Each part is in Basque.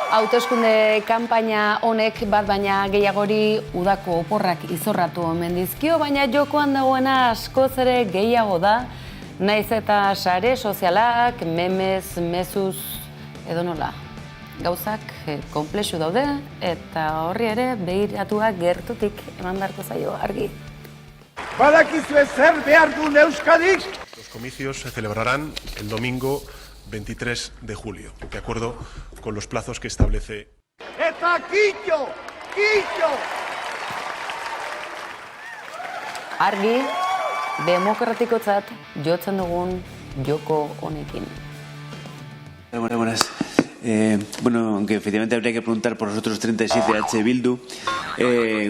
Hauteskunde kanpaina honek bat baina gehiagori udako oporrak izorratu omen dizkio, baina jokoan dagoena askoz ere gehiago da, naiz eta sare sozialak, memez, mezuz, edo nola. Gauzak konplexu daude eta horri ere begiratuak gertutik eman beharko zaio argi. Badakizue zer behar duen Euskadik? Los comicios se celebrarán el domingo 23 de julio, de acuerdo con los plazos que establece. Eta kitxo! Kitxo! Argi, demokratikotzat jotzen dugun joko honekin. Buenas. Bueno, aunque efectivamente habría que preguntar por los otros 37 H. Bildu,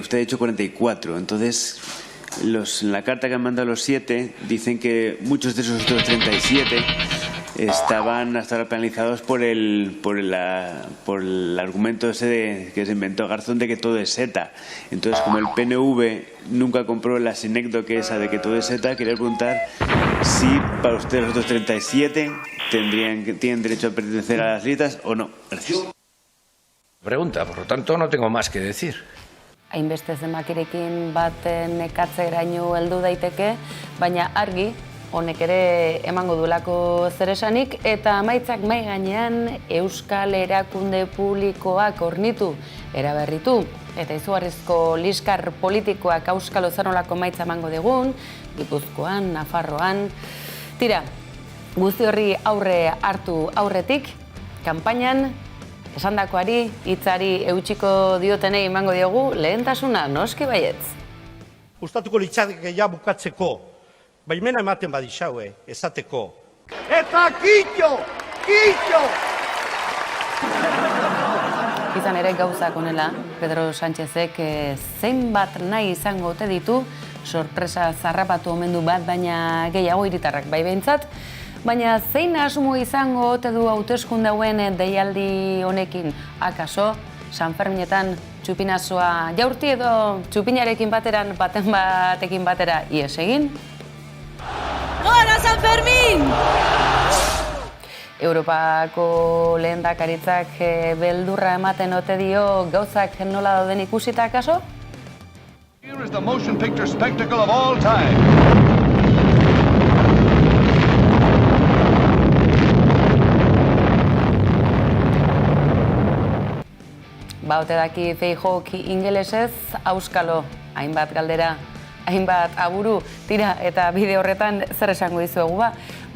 usted ha dicho 44, entonces en la carta que han mandado los 7 dicen que muchos de esos otros 37 estaban hasta ahora penalizados por el argumento ese que se inventó Garzón de que todo es ETA. Entonces, como el PNV nunca compró la sinécdoque esa de que todo es ETA, quería preguntar si para ustedes los otros 37 tienen derecho a pertenecer a las listas o no. Gracias. Pregunta, por lo tanto no tengo más que decir. Hainbeste zenbakirekin bat nekatzeraino heldu daiteke, baina argi honek ere emango duelako zeresanik, eta amaitzak mai gainean euskal erakunde publikoak hornitu, eraberritu, eta izugarrizko liskar politikoak auskalo zenolako maitza emango digun, Gipuzkoan, Nafarroan. Tira, guzti horri aurre hartu aurretik, kanpainan, esandakoari, hitzari eutxiko diotenei emango diogu, lehentasuna noski baietz. Gustatuko litzateke ja bukatzeko, baimena ematen badixaue, esateko. Eta kitxo! Kitxo! Izan ere gauzak honela, Pedro Sánchezek zeinbat nahi izango ote ditu, sorpresa zarrapatu omen du bat baina gehiago hiritarrak bai behintzat, baina zein asmo izango ote du hauteskunde hauen deialdi honekin? Akaso, Sanferminetan txupinazoa jaurti edo txupinarekin bateran, baten batekin batera ies egin? Gora San Fermin! Europako lehendakaritzak beldurra ematen ote dio gauzak nola dauden ikusita akaso? Here is the motion picture spectacle of all time. Ote daki Feijóok ingelesez, auskalo, hainbat galdera, hainbat aburu, tira, eta bide horretan zer esango dizuegu ba.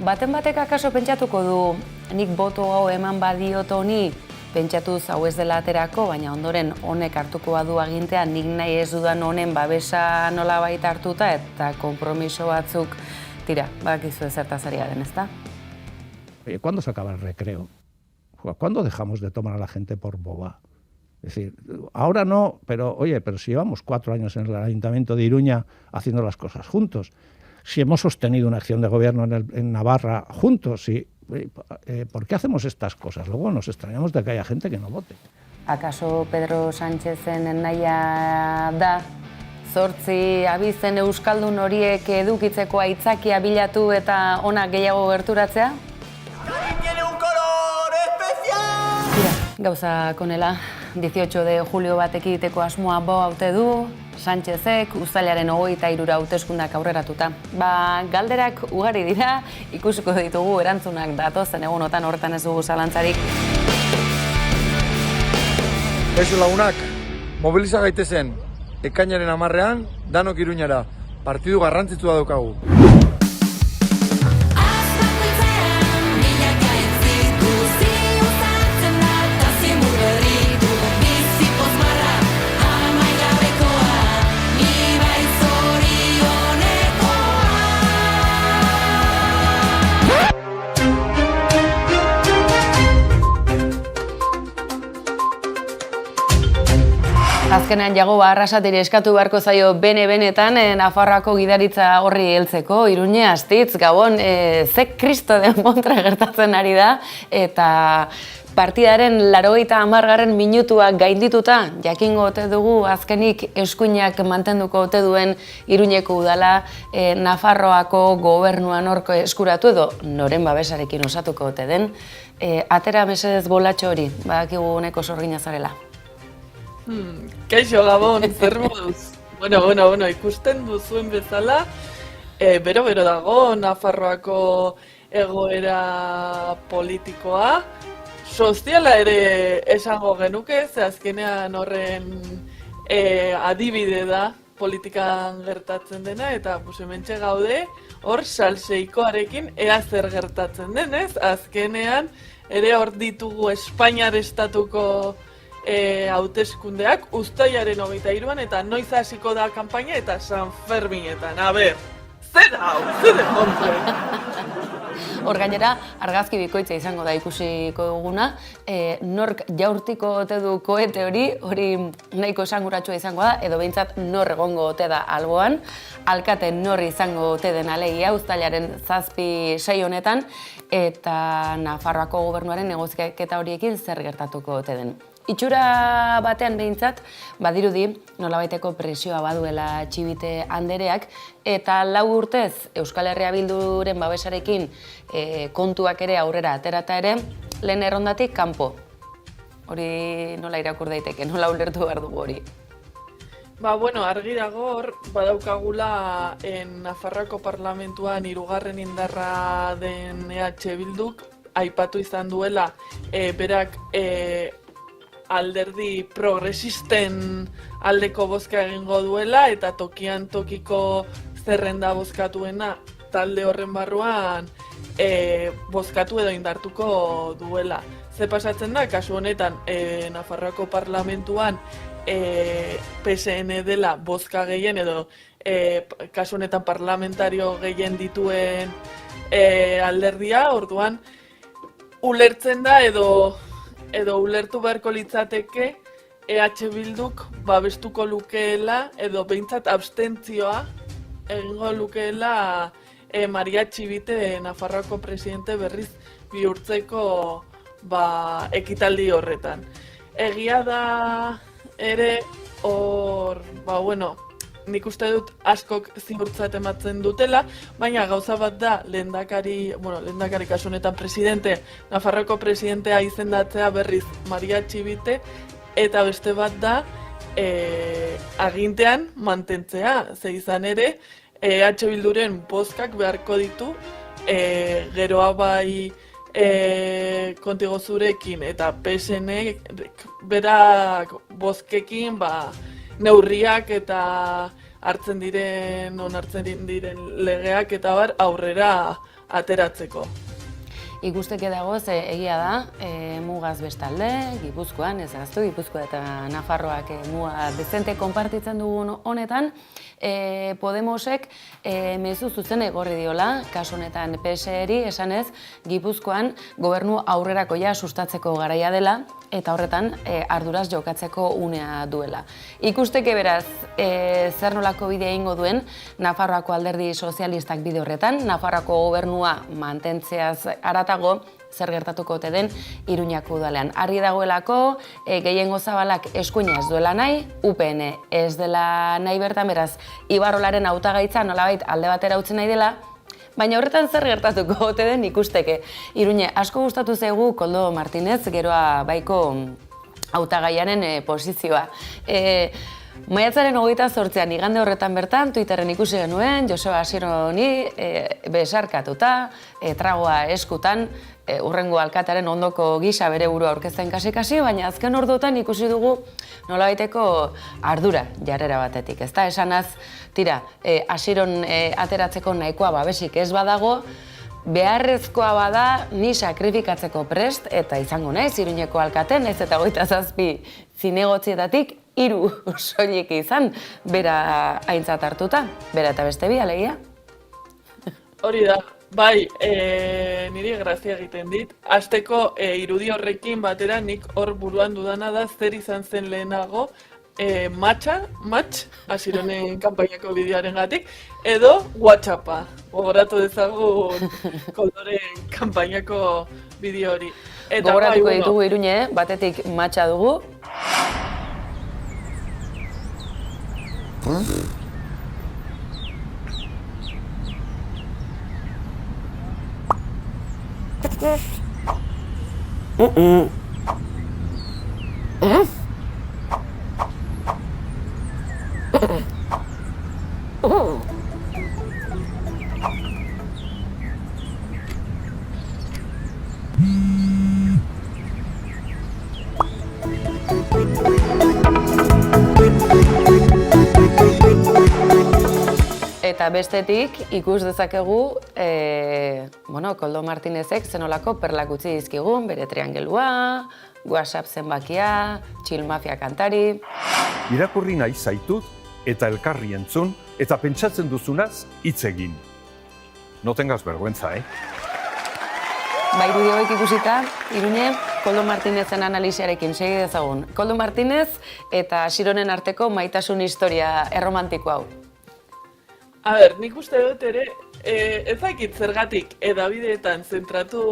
Baten batek akaso pentsatuko du, nik boto hau eman badiot honi, pentsatuz hau ez dela aterako, baina ondoren honek hartuko badu agintea, nik nahi ez dudan honen babesa nola baita hartuta, eta konpromiso batzuk, tira, badakizu ezertaz ari garen, ezta? Oye, ¿cuándo se acaba el recreo? ¿Cuándo dejamos de tomar a la gente por boba? Es decir, ahora no, pero oye, pero si llevamos 4 años en el Ayuntamiento de Iruña haciendo las cosas juntos, si hemos sostenido una acción de gobierno en Navarra juntos, ¿por qué hacemos estas cosas? Luego nos extrañamos de que haya gente que no vote. ¿Acaso Pedro Sánchezen nahia da 8 abizen euskaldun horiek edukitzeko aitzakia bilatu eta ona gehiago gerturatzea? ¡Tiene un color especial! Tira, gauza konela, 18 de julio bat ekiteko asmoa bo haute du, Sánchezek uztailaren 23 hauteskundak aurreratuta. Galderak ugari dira, ikusiko ditugu erantzunak datozen egunotan horretan ez dugu zalantzarik. Kaixo lagunak, mobiliza gaitezen, ekainaren 10ean, danok Iruñara, partidu garrantzitsua daukagu. Azkenean Jagoba Arrasateri eskatu beharko zaio benetan Nafarroako gidaritza horri heltzeko, Iruñe, Astitz, Gabon, ze kristo den kontra gertatzen ari da, eta partidaren 80. minutua gaindituta, jakingo ote dugu azkenik eskuinak mantenduko ote duen Iruñeko udala Nafarroako gobernuan horko eskuratu edo noren babesarekin osatuko ote den. Atera mesedez bolatxo hori, badakigu neko sorgina zarela. Kaixo Gabon, zer moduz? Bueno, ikusten duzuen bezala, bero dago Nafarroako egoera politikoa, soziala ere esango genuke, ze azkenean horren adibide da politikan gertatzen dena, eta hementxe gaude, hor salseikoarekin ea zer gertatzen denez, azkenean ere hor ditugu Espainiar estatuko hauteskundeak uztailaren 23an eta noiz hasiko da kanpaina eta San Ferminetan. A ber, zer hau, zer demontre? Hor gainera, argazki bikoitza izango da ikusiko duguna, nork jaurtiko ote du koete hori nahiko esanguratsua izango da, edo behintzat nor egongo ote da alboan, alkate nor izango ote den alegia uztailaren 7-6 honetan, eta Nafarroako gobernuaren negoziaketa horiekin zer gertatuko ote den. Itxura batean behintzat, badirudi nolabaiteko presioa baduela Txibite andereak, eta 4 urtez Euskal Herria Bilduren babesarekin kontuak ere aurrera aterata ere, lehen errondatik kanpo. Hori nola irakur daiteke, nola ulertu behar dugu hori? Argi dago hor, badaukagula Nafarroako parlamentuan 3. indarra den EH Bilduk, aipatu izan duela, berak alderdi progresisten aldeko bozka egingo duela eta tokian tokiko zerrenda bozkatuena talde horren barruan bozkatu edo indartuko duela. Ze pasatzen da, kasu honetan Nafarroako parlamentuan PSN dela bozka gehien edo kasu honetan parlamentario gehien dituen alderdia, orduan ulertzen da edo ulertu beharko litzateke EH Bilduk babestuko lukeela edo behintzat abstentzioa egingo lukeela Maria Txibite Nafarroako presidente berriz bihurtzeko ekitaldi horretan. Egia da ere hor, nik uste dut askok ziurtzat ematzen dutela, baina gauza bat da lehendakari kasu honetan presidente, Nafarroako presidentea izendatzea berriz Maria Txibite, eta beste bat da agintean mantentzea, ze izan ere, EH Bilduren bozkak beharko ditu, geroa bai Kontigo Zurekin eta PSN berak bozkekin neurriak eta hartzen diren legeak eta aurrera ateratzeko. Ikusteke dagoz, egia da, mugaz bestalde, Gipuzkoan, ez gaztu, Gipuzkoa eta Nafarroak muga dezente konpartitzen dugun honetan, Podemosek mezu zuzen egorri diola, kasu honetan PSeri esanez, Gipuzkoan gobernu aurrerakoia sustatzeko garaia dela, eta horretan arduraz jokatzeko unea duela. Ikusteke beraz, zer nolako bidea egingo duen, Nafarroako alderdi sozialistak bide horretan, Nafarroako gobernua mantentzeaz aratago, zer gertatuko ote den Iruñako udalean. Argi dagoelako, gehiengo zabalak eskuina ez duela nahi, UPN ez dela nahi bertan, beraz, Ibarrolaren hautagaitza nolabait alde batera utzi nahi dela, baina horretan zer gertatuko ote den ikusteke. Iruñe, asko gustatu zaigu Koldo Martinez, geroa baiko hautagaiaren posizioa. Maiatzaren 28an igande horretan bertan, Twitterren ikusi genuen, Joseba Asironi besarkatuta, tragoa eskutan, urrengo alkatearen ondoko gisa bere burua aurkezten kasi-kasi, baina azken orduotan ikusi dugu nolabaiteko ardura jarrera batetik. Ezta esanaz, tira, Asiron ateratzeko nahikoa babesik ez badago, beharrezkoa bada ni sakrifikatzeko prest, eta izango naiz, Iruñeko alkaten, ez eta 27 zinegotzietatik 3 soilik izan, bera aintzat hartuta, bera eta beste bi, alegia. Hori da, bai, niri grazia egiten dit. Hasteko irudi horrekin batera nik hor buruan dudana da zer izan zen lehenago match, Asironen kanpainako bideoaren gatik, edo WhatsAppa. Gogoratu dezagun Koldoren kanpainako bideo hori. Gogoratuko ditugu Iruñe, batetik matcha dugu. Eta bestetik ikus dezakegu, Koldo Martinezek zenolako perlak utzi dizkigun, bere triangelua, WhatsApp zenbakia, Chill Mafia kantari. Irakurri nahi zaitut eta elkarri entzun eta pentsatzen duzunaz hitz egin. No tengas vergüenza, Irudi hauek ikusita, Iruñe, Koldo Martinezen analisiarekin segi dezagun. Koldo Martinez eta Xironen arteko maitasun historia erromantiko hau. A ber, nik uste dut ere, ez dakit zergatik edabideetan zentratu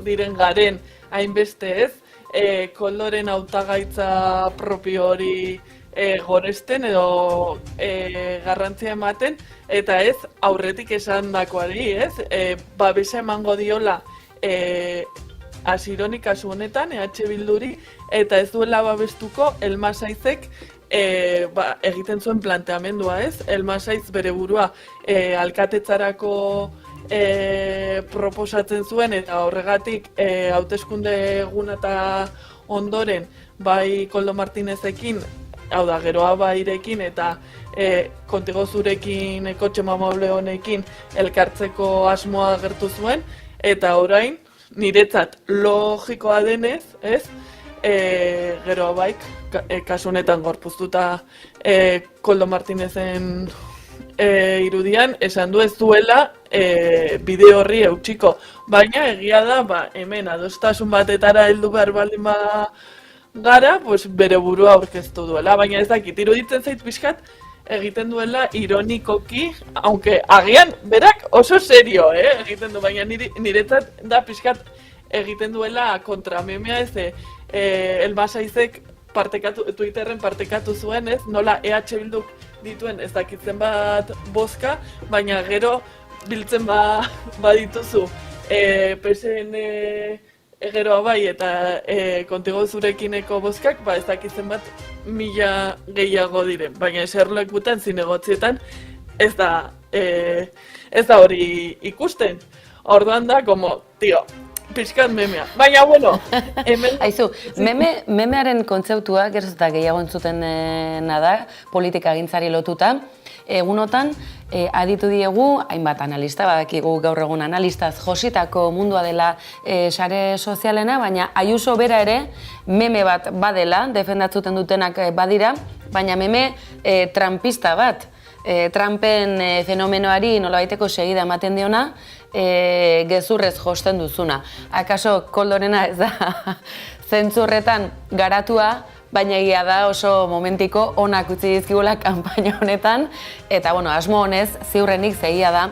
diren garen hainbeste ez, Koldoren hautagaitza propio hori goresten edo garrantzia ematen, eta ez aurretik esandakoari, ez? Babesa emango diola Asironi kasu honetan, EH Bilduri, eta ez duela babestuko Elmasaizek egiten zuen planteamendua, ez? Elmasaiz bere burua alkatetzarako proposatzen zuen, eta horregatik hauteskunde eguna eta ondoren bai Koldo Martinezekin, hau da, Geroa Bairekin eta Contigo Zurekin, kotxe mamable honekin elkartzeko asmoa agertu zuen, eta orain, niretzat logikoa denez, ez? Geroa Baik, kasu honetan gorpuztuta Koldo Martinezen irudian, esan du ez duela bide horri eutxiko. Baina egia da, hemen adostasun batetara heldu behar baldin gara, bere burua aurkeztu duela. Baina ez dakit, iruditzen zait pixkat egiten duela ironikoki, aunque agian berak oso serio egiten du, baina niretzat da pixkat egiten duela kontramemea ez Elmasaizek Twitterren partekatu zuen, ez? Nola EH Bilduk dituen ez dakitzen bat bozka, baina gero biltzen badituzu PSN Geroa Bai eta Contigo Zurekineko bozkak, ez dakitzen bat 1000 gehiago diren, baina eserlekutan zinegotzietan ez da hori ikusten. Orduan da, como, tío, pixkat memea. Baina, bueno, hemen... Aizu, memearen kontzeptua, geroz eta gehiago entzuten da, politika gintzari lotuta, egunotan aditu diegu, hainbat analista, badakigu gaur egun analistaz jositako mundua dela sare sozialena, baina Ayuso bera ere meme bat badela, defendatzuten dutenak badira, baina meme trumpista bat. Trumpen fenomenoari nolabaiteko segida ematen diona, gezurrez josten duzuna. Akaso Koldorena ez da zentzurretan garatua, baina egia da oso momentiko onak utzi dizkigula kanpaina honetan, eta asmo honez ziurrenik zegia da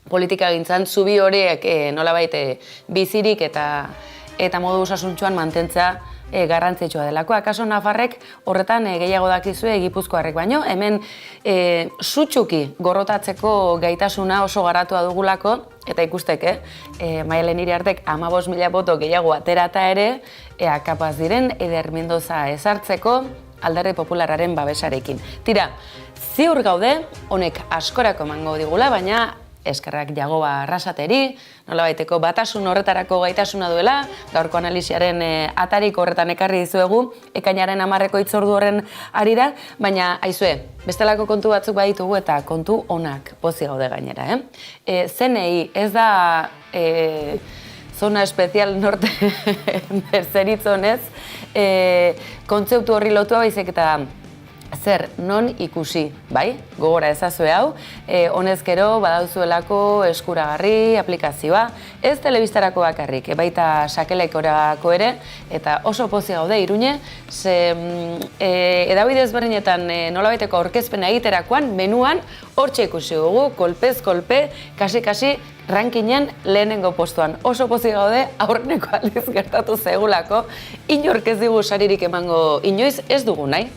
politika gintzan zubi horiek nolabait bizirik eta modu osasuntsuan mantentzea garrantzitsua delako. Akaso Nafarrek horretan gehiago dakizue Gipuzkoarrek baino, hemen sutsuki gorrotatzeko gaitasuna oso garatua dugulako, eta ikusteke, Maialen Iriartek 15.000 boto gehiago aterata ere, ea kapaz diren Eider Mendoza ezartzeko Alderdi Popularraren babesarekin. Tira, ziur gaude, honek askorako emango digula, baina eskerrak Jagoba Arrasateri, nolabaiteko batasun horretarako gaitasuna duela, gaurko analisiaren atarik horretan ekarri dizuegu, ekainaren 10 hitzordu horren arira, baina aizue, bestelako kontu batzuk baditugu eta kontu onak pozik gaude gainera. Zenei ez da zona espezial norte berzeritzonez, kontzeptu horri lotua baizik eta zer, non ikusi, bai? Gogora ezazue hau, honezkero badauzuelako eskuragarri, aplikazioa, ez telebistarako bakarrik, baita sakelekorako ere, eta oso pozik gaude Iruñe, ze edabide ezberdinetan nolabaiteko aurkezpena egiterakoan, menuan, hortxe ikusi dugu, kolpez kolpe, kasi rankinen lehenengo postuan. Oso pozik gaude, aurreneko aldiz gertatu zegulako, inork ez digu saririk emango inoiz ez dugu nahi.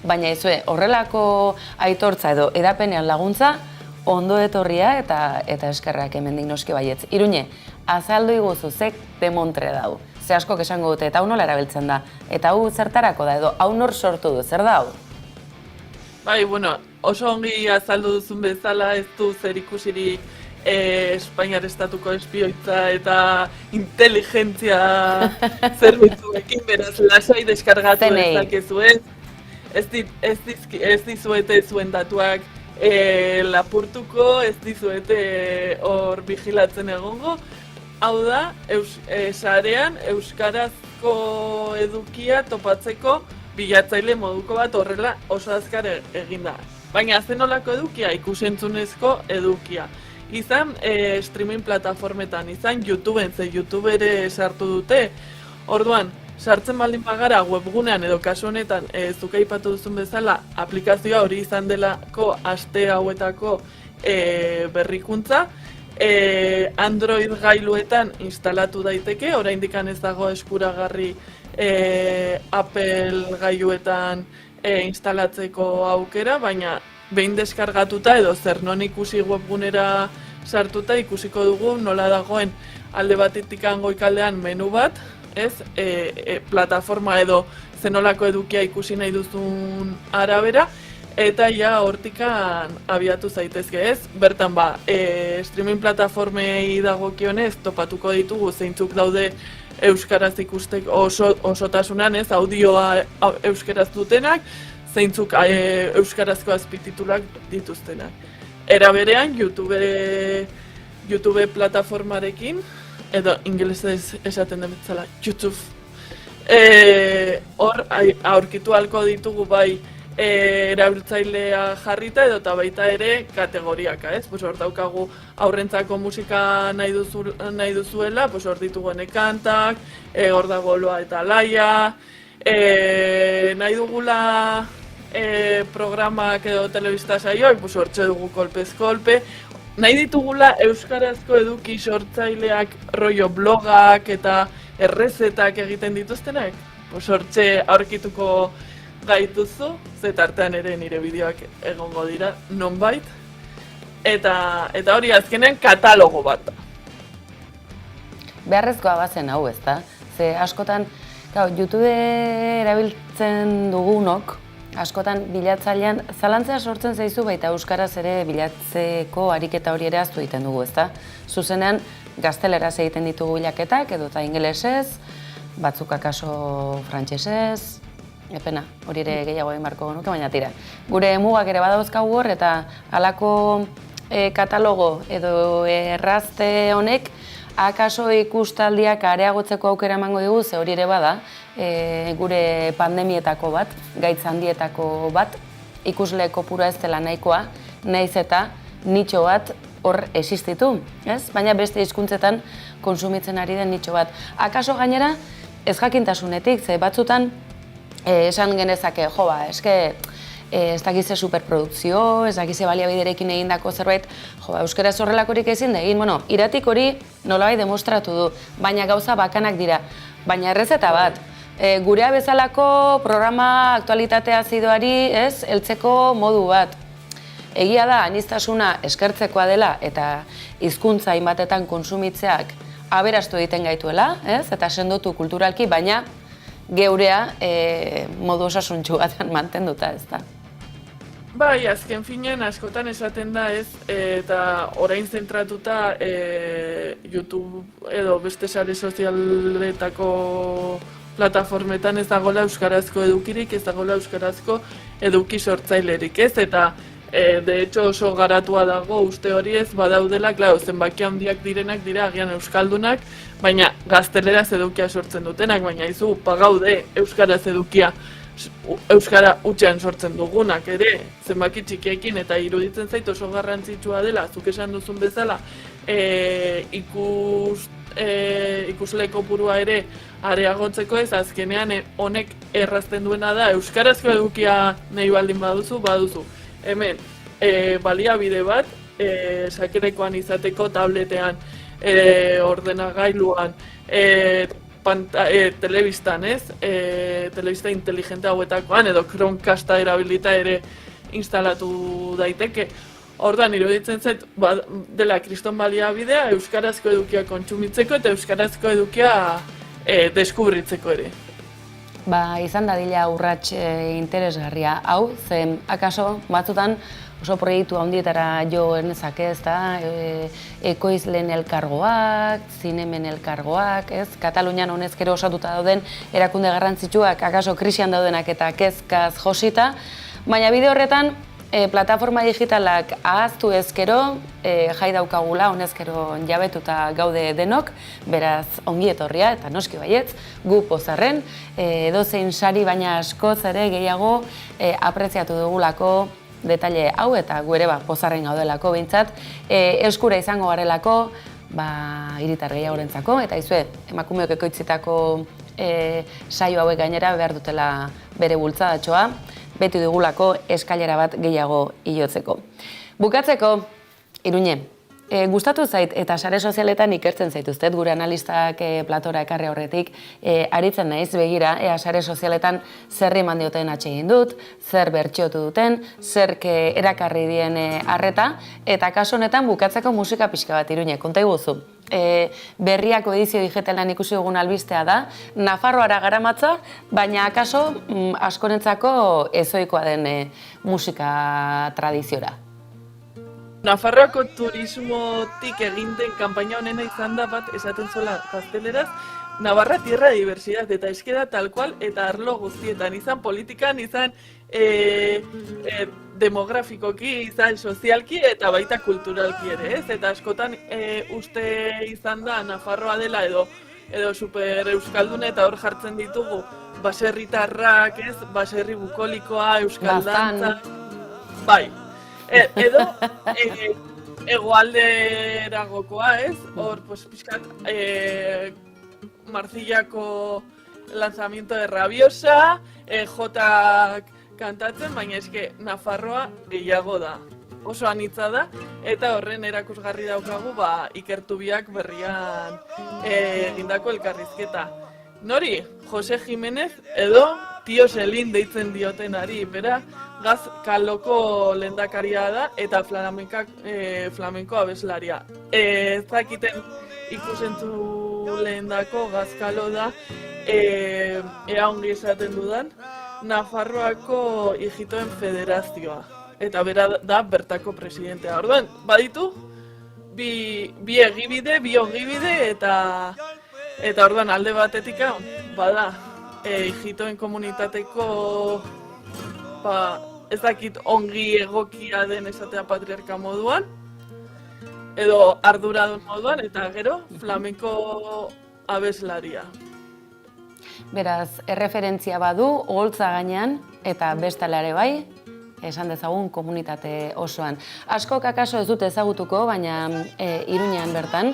Baina izue, horrelako aitortza edo edapenean laguntza, ondo etorria eta eskerrak hemendik noski baietz. Iruñe, azaldu iguzu zek demontre dau. ze askok esango dute, eta hau nola erabiltzen da, eta hau zertarako da, edo hau nor sortu du, zer da hau? Bai, bueno, oso ongi azaldu duzun bezala ez du zer ikusirik Espainiar estatuko espioitza eta inteligentzia zerbitzuekin, beraz lasai deskargatu dezakezu ez dizuete zuen datuak lapurtuko, ez dizuete hor vigilatzen egongo. Hau da, sarean euskarazko edukia topatzeko bilatzaile moduko bat horrela oso azkar eginda. Baina zenolako edukia, ikusentzunezko edukia. Izan streaming plataformetan, izan YouTubeen, ze YouTube ere sartu dute. Orduan, sartzen baldin bagara webgunean edo kasu honetan zuk aipatu duzun bezala aplikazioa hori izan delako aste hauetako berrikuntza, Android gailuetan instalatu daiteke, oraindik ez dago eskuragarri Apple gailuetan instalatzeko aukera, baina behin deskargatuta edo zer non ikusi webgunera sartuta ikusiko dugu nola dagoen alde batetik goikaldean menu bat, ez, plataforma edo zenolako edukia ikusi nahi duzun arabera, eta ja hortikan abiatu zaitezke, ez? Bertan ba, streaming plataformei dagokionez topatuko ditugu zeintzuk daude euskaraz ikusteko osotasunan, ez, audioa euskaraz dutenak, zeintzuk euskarazko azpititulak dituztenak. Era berean, YouTube plataformarekin, edo ingelesez esaten den bezala, YouTube, hor aurkitu ahalko ditugu bai erabiltzailea jarrita edo eta baita ere kategoriaka, ez? Hor daukagu aurrentzako musika nahi duzuela, hor ditugu kantak, hor dago Loa eta Laia, nahi dugula programak edo telebista saioak, hortxe dugu kolpez kolpe, nahi ditugula euskarazko eduki sortzaileak rollo blogak eta errezetak egiten dituztenak, hortxe aurkituko gaituzu, zetartean ere nire bideoak egongo dira, nonbait, eta hori azkenen katalogo bat da. Beharrezkoa bazen hau, ezta? Ze askotan, YouTube erabiltzen dugunok, askotan bilatzailean zalantzea sortzen zaizu baita euskaraz ere bilatzeko ariketa hori ere ahaztu egiten dugu, ezta? Zuzenean gazteleraz egiten ditugu bilaketak edo eta ingelesez, batzuk akaso frantsesez, epena, hori ere gehiago egin beharko genuke, baina tira. Gure mugak ere badauzkagu hor eta halako katalogo edo errazte honek akaso ikustaldiak areagotzeko aukera emango digu, ze hori ere bada, gure pandemietako bat, gaitz handietako bat, ikusle kopurua ez dela nahikoa, nahiz eta nitxo bat hor existitu, ez? Baina beste hizkuntzetan kontsumitzen ari den nitxo bat. Akaso gainera, ez jakintasunetik, ze batzutan esan genezake, jo ba, eske ez dakize superprodukzio, ez dakize baliabiderekin egindako zerbait, jo, euskaraz horrelakorik ezin da egin, bueno, iratik hori nolabait demostratu du, baina gauza bakanak dira, baina errezeta bat, gurea bezalako programa aktualitatea zidoari, ez, heltzeko modu bat. Egia da, aniztasuna eskertzekoa dela eta hizkuntza hainbatetan kontsumitzeak aberastu egiten gaituela, ez, eta sendotu kulturalki, baina geurea modu osasuntsu batean mantenduta, ez da. Bai, azken finean askotan esaten da ez, eta orain zentratuta YouTube edo beste sare sozialetako plataformetan ez dagoela euskarazko edukirik, ez dagoela euskarazko eduki sortzailerik, ez, eta de hecho oso garatua dago uste hori ez badaudela, claro, zenbaki handiak direnak dira agian euskaldunak, baina gazteleraz edukia sortzen dutenak, baina izu pagaude euskaraz edukia euskara hutsean sortzen dugunak ere, zenbaki txikiekin, eta iruditzen zait oso garrantzitsua dela, zuk esan duzun bezala, ikusle kopurua ere areagotzeko ez, azkenean honek errazten duena da, euskarazko edukia nahi baldin baduzu. Hemen, baliabide bat, sakerekoan izateko tabletean, ordenagailuan, telebistan, ez? Telebista inteligente hauetakoan, edo Chromecasta erabilita ere instalatu daiteke. Orduan, iruditzen zait, dela kriston baliabidea, euskarazko edukia kontsumitzeko eta euskarazko edukia deskubritzeko ere. Ba, izan dadila urrats interesgarria. Hau, zen, akaso, batzutan oso proiektu handietara jo ernezake, ez da, ekoizleen elkargoak, zinemen elkargoak, ez? Katalunian honezkero osatuta dauden erakunde garrantzitsuak, akaso krisian daudenak eta kezkaz josita, baina bide horretan, plataforma digitalak ahaztu ezkero, jai daukagula, honezkero jabetuta gaude denok, beraz ongi etorria eta noski baietz, gu pozarren, edozein sari baina askoz ere gehiago apreziatu dugulako detaile hau eta gu ere pozarren gaudelako behintzat, eskura izango garelako, hiritar gehiagorentzako, eta izue, emakumeok ekoitzitako saio hauek gainera behar dutela bere bultzadatxoa, beti dugulako eskailera bat gehiago ilotzeko. Bukatzeko, Iruñe, gustatu zait eta sare sozialetan ikertzen zaituztet, gure analistak platora ekarri horretik, aritzen naiz begira, ea sare sozialetan zer eman dioten atsegin dut, zer bertsiotu duten, zerk erakarri dien arreta, eta kasu honetan bukatzeko musika pixka bat, Iruñe, konta iguzu. Berriako edizio digitalan ikusi dugun albistea da, Nafarroara garamatza, baina akaso askorentzako ezoikoa den musika tradiziora. Nafarroako turismotik egin den kanpaina honena izan da bat esaten zola gazteleraz, Navarra tierra de diversidad, eta eskeda tal cual, eta arlo guztietan, izan politikan, izan demografikoki, izan sozialki, eta baita kulturalki ere, ez? Eta askotan uste izan da Nafarroa dela edo super euskaldune eta hor jartzen ditugu baserritarrak, ez? Baserri bukolikoa, euskal dantza, bai. Edo hegoalderagokoa, ez? Hor, pixkat, Marcillako lanzamiento de Rabiosa, Jotak kantatzen, baina eske Nafarroa gehiago da. Oso anitza da, eta horren erakusgarri daukagu ikertu biak berrian egindako elkarrizketa. Nori, Jose Jimenez edo Tio Selin deitzen diotenari, bera Gazkaloko lehendakaria da eta flamenko abeslaria. Ez dakiten ikusentzu lehendako Gazkalo da, ea ongi esaten dudan, Nafarroako Ijitoen Federazioa. Eta bera da bertako presidentea. Orduan, baditu, bi egibide, bi ogibide, eta orduan alde batetik bada, Ijitoen komunitateko, ez dakit ongi egokia den esatea patriarka moduan, edo arduradun moduan, eta gero flamenko abeslaria. Beraz, erreferentzia badu, oholtza gainean, eta bestela ere bai, esan dezagun komunitate osoan. Askok akaso ez dute ezagutuko, baina Iruñean bertan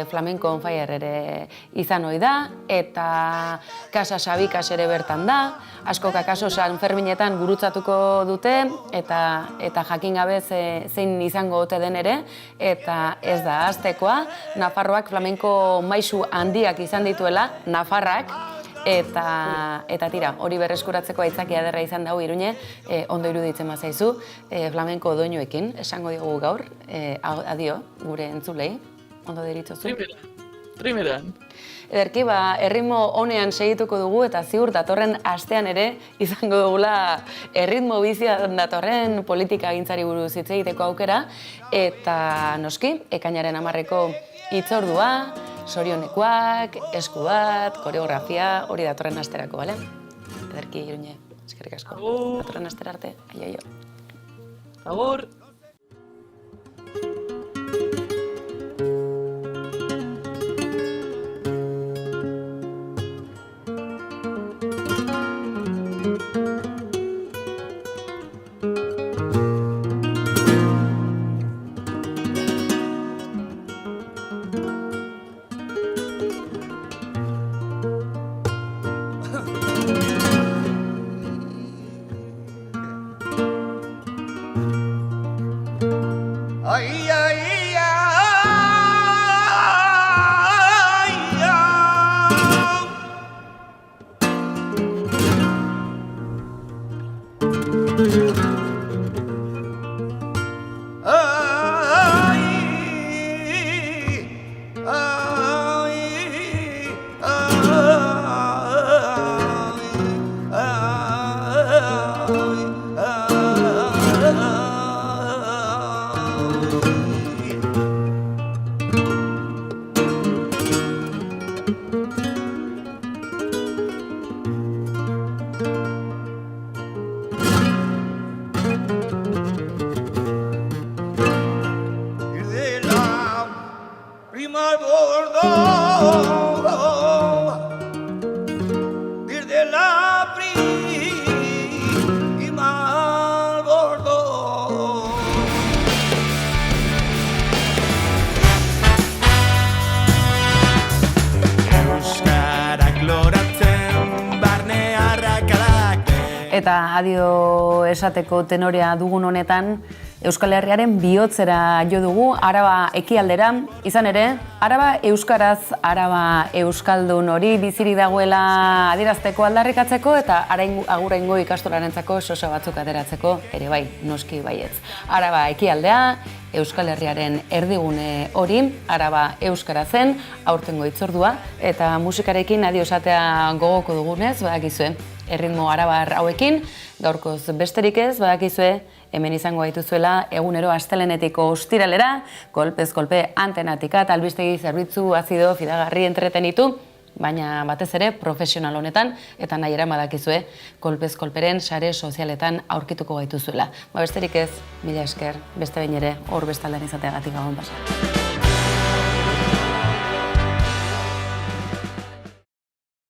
flamenko on fire ere izan ohi da, eta Casa Sabikas ere bertan da, askok akaso San Ferminetan gurutzatuko dute, eta jakin gabe zein izango ote den ere, eta ez da aztekoa, Nafarroak flamenko maisu handiak izan dituela, Nafarrak, eta tira, hori berreskuratzeko aitzakia ederra izan dago Iruñe, ondo iruditzen bazaizu, flamenko doinuekin, esango diogu gaur, adio, gure entzulei, ondo deritzozu. Primeran. Ederki, erritmo honean segituko dugu eta ziur datorren astean ere izango dugula erritmo bizian datorren politika gintzari buruz hitz egiteko aukera, eta noski, ekainaren 10ko hitzordua, sorionekoak, esku bat, koreografia, hori datorren asterako, bale? Ederki, Iruñe, eskerrik asko. Datorren astera arte, aio. Agur! Eta adio esateko tenorea dugun honetan, Euskal Herriaren bihotzera jo dugu, Araba ekialdera, izan ere, Araba euskaraz, Araba euskaldun hori bizirik dagoela adierazteko aldarrikatzeko eta aguraingo ikastolarentzako sosa batzuk ateratzeko ere bai, noski baietz. Araba ekialdea, Euskal Herriaren erdigune hori, Araba euskara zen, aurtengo hitzordua, eta musikarekin adio esatea gogoko dugunez, badakizue, erritmo arabar hauekin, gaurkoz besterik ez, badakizue, hemen izango gaituzuela egunero astelenetik ostiralera, kolpez kolpe antenatika eta albistegi zerbitzu azido fidagarri entretenitu, baina batez ere profesional honetan eta nahi eran badakizue kolpez kolperen sare sozialetan aurkituko gaituzuela. Besterik ez, mila esker, beste behin ere hor bestaldean izateagatik gabon pasa.